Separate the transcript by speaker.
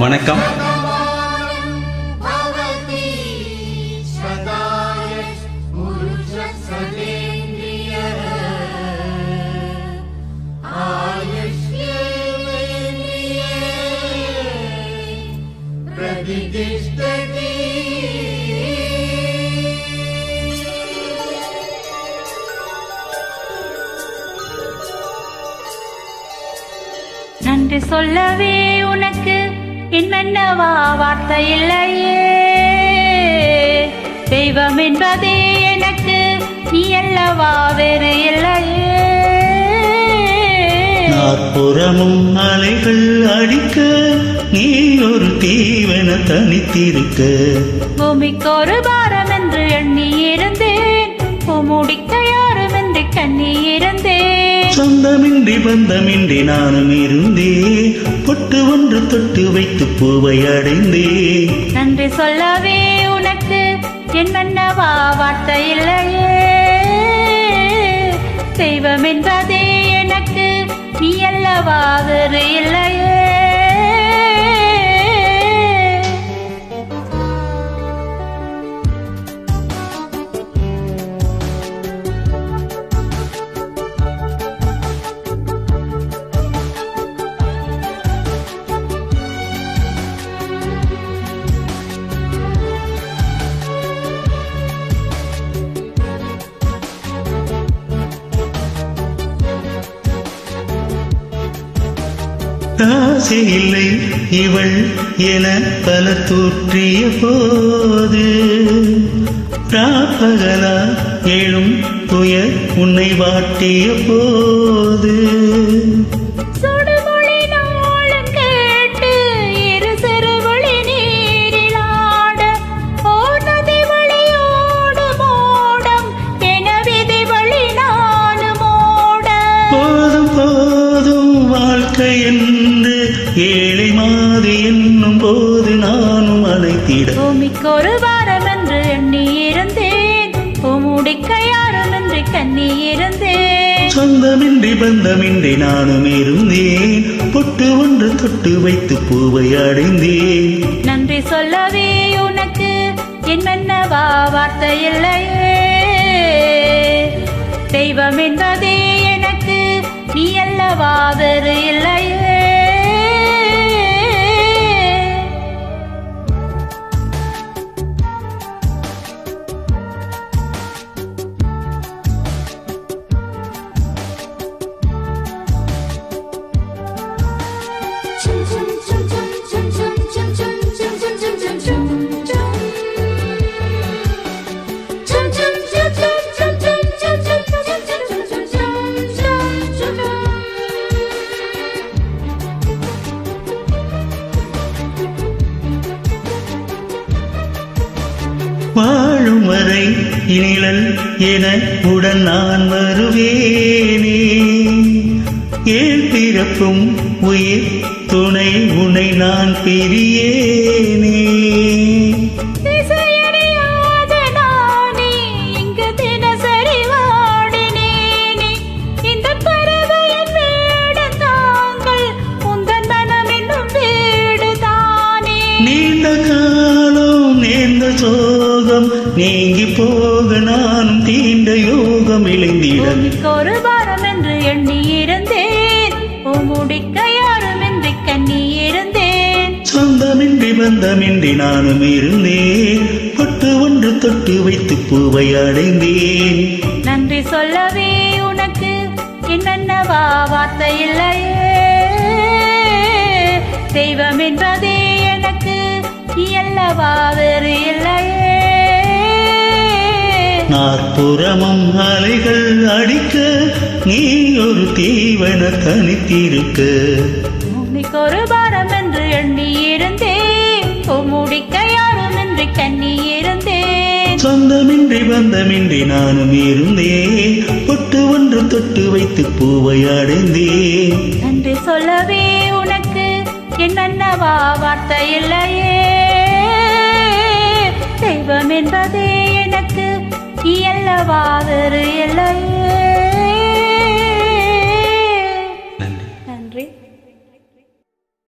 Speaker 1: வணக்கம்.
Speaker 2: நன்றி சொல்லவே உனக்கு என்னென்னவா வார்த்தை இல்லையே. தெய்வம் என்பதே எனக்கு நீ அல்லவா வேறு இல்லையே.
Speaker 3: நாற்புறமும் அலைகள் அடிக்க நீ ஒரு தீவென தனித்திருக்க.
Speaker 2: பூமிக்கு ஒரு பாரம் என்று எண்ணி இருந்தேன், பூமுடிக்க யாரும் என்று கண்ணி இருந்தேன்.
Speaker 3: சொந்தமின்றி பந்தமின்றி நானும் இருந்தேன், பொட்டு ஒன்று தொட்டு வைத்து பூவை அடைந்தேன்.
Speaker 2: நன்றி சொல்லவே உனக்கு என்னென்னவா வார்த்தை இல்லையே. தெய்வம் என்பதே எனக்கு நீ அல்லவா வேறு இல்லையே.
Speaker 3: ஆசை இல்லை இவள் என பல தூற்றிய போது, ராப்பகலா எழும் துயர் உன்னை வாட்டிய போது, போதும் போதும் வாழ்க்கை என்று ஏழை மாறி என்னும் போது நானும் அழைத்திட.
Speaker 2: பூமிக்கு ஒரு வாரம் என்று எண்ணி இருந்தேன், பூமுடிக்க யாரும் என்று கண்ணி இருந்தேன்.
Speaker 3: சொந்தமின்றி பந்தமின்றி நானும் இருந்தேன், பொட்டு ஒன்று தொட்டு வைத்து பூவை அடைந்தேன்.
Speaker 2: நன்றி சொல்லவே உனக்கு என்னென்னவா வார்த்தை இல்லையே. தெய்வம் என்பதே எனக்கு நீ அல்லவா வேறு இல்லையே.
Speaker 3: வாழும் வரை இனிழல் என உடன் நான் வருவேனே. ஏழ் பிறப்பும் உயிர் துணை உன்னை நான் பிரியேனே. நீண்ட காலம் நேர்ந்த சோகம் நீங்கி போக நானும் தீண்ட யோகம் இளைந்திட.
Speaker 2: ஒரு வாரம் என்று எண்ணி இருந்தேன், பூமுடிக்க யாரும் என்று கண்ணி இருந்தேன்.
Speaker 3: சொந்தமின்றி பந்தமின்றி நானும் இருந்தேன், பொட்டு ஒன்று தொட்டு வைத்து பூவை அடைந்தேன்.
Speaker 2: நன்றி சொல்லவே உனக்கு என்னென்னவா வார்த்தை இல்லையே. தெய்வம் என்பதே எனக்கு நீ அல்லவா வேறு இல்லையே.
Speaker 3: நாற்புறமும் அலைகள் அடிக்க நீ ஒரு தீவன தனித்திருக்க.
Speaker 2: பூமிக்கு ஒரு பாரம் என்று எண்ணி இருந்தேன், பூமுடிக்க யாரும் என்று கண்ணி இருந்தேன்.
Speaker 3: சொந்தமின்றி பந்தமின்றி நானும் இருந்தேன், பொட்டு ஒன்று தொட்டு வைத்து பூவை அடைந்தேன்.
Speaker 2: நன்றி சொல்லவே உனக்கு என்னென்னவா வார்த்தை இல்லையே. தெய்வம் என்பதே எனக்கு நீ அல்லவா வேறு இல்லையே.